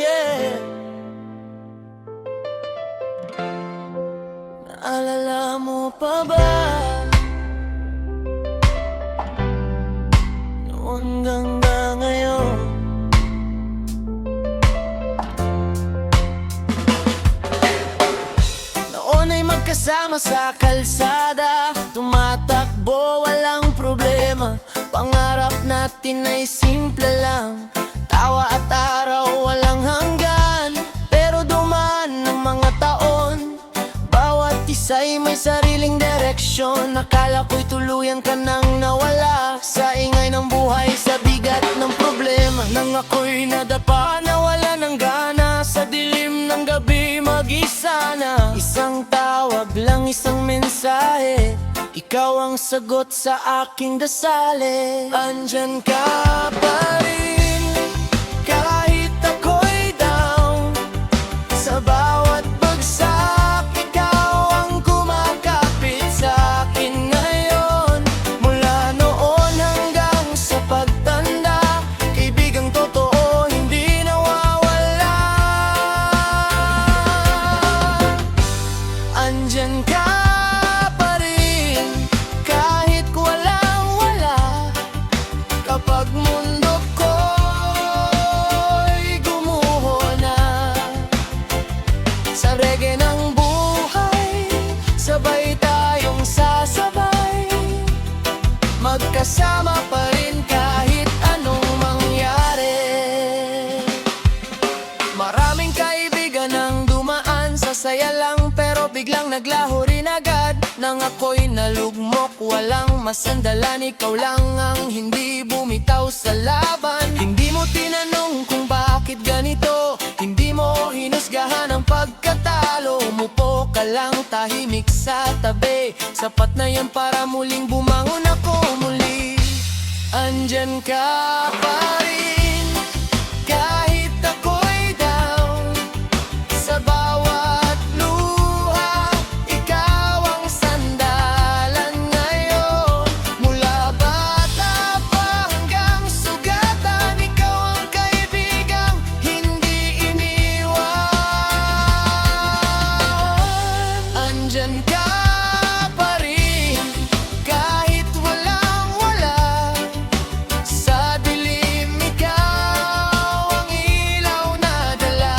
Yeah. Naalala mo pa ba noon hanggang ngayon? Noon ay magkasama sa kalsada, tumatakbo, walang problema. Pangarap natin ay simple lang, tawa at araw, walang hanggan. Pero dumaan ng mga taon, bawat isa'y may sariling direksyon. Akala ko'y tuluyan ka nang nawala sa ingay ng buhay, sa bigat ng problema. Nang ako'y nadapa, nawala ng gana, sa dilim ng gabi mag-isa na. Isang tawag lang, isang mensahe, ikaw ang sagot sa aking dasali. Andyan ka pa rin, kahit ako'y down. Sa bawat bagsak, ikaw ang kumakapit sa akin ngayon. Mula noon hanggang sa pagtanda, kaibigang totoo, hindi nawawala. Andyan ka pa rin, kahit walang-wala. Kapag mundo ko'y gumuho na, sa reggae ng buhay, sabay tayong sasabay. Magkasama pa rin kahit anong mangyari. Maraming kaibigan ang dumaan, sasaya lang pero biglang naglaho rin agad. Nang ako'y nalugmok, walang masandalan, ikaw lang ang hindi bumitaw sa laban. Hindi mo tinanong kung bakit ganito, hindi mo hinusgahan ang pagkatalo. Umupo ka lang tahimik sa tabi, sapat na yan para muling bumangon ako muli. Andyan ka pa rin, kahit ako'y down. Sa bawat luha, ikaw ang sandalan ngayon. Mula bata pa hanggang sugatan, ikaw ang kaibigang hindi iniwan. Andyan ka pa rin, kahit walang-wala. Sa dilim, ikaw ang ilaw na dala.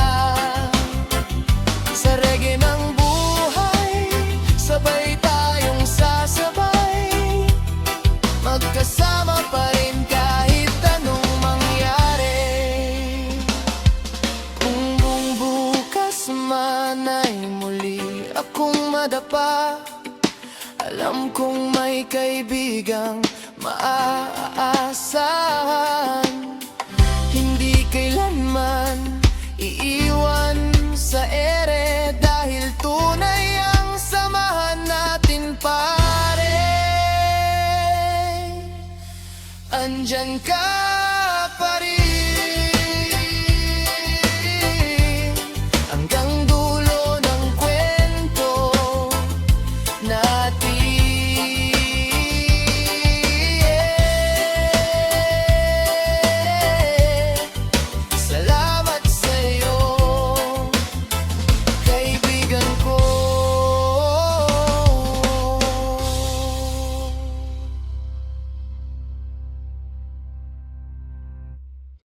Sa reggae ng buhay, sabay tayong sasabay. Magkasama pa rin kahit anong mangyari. Kung bukas man ay muli akong madapa, alam kong may kaibigang maaasahan. Hindi kailanman iiwan sa ere, dahil tunay ang samahan natin, pare. Andyan ka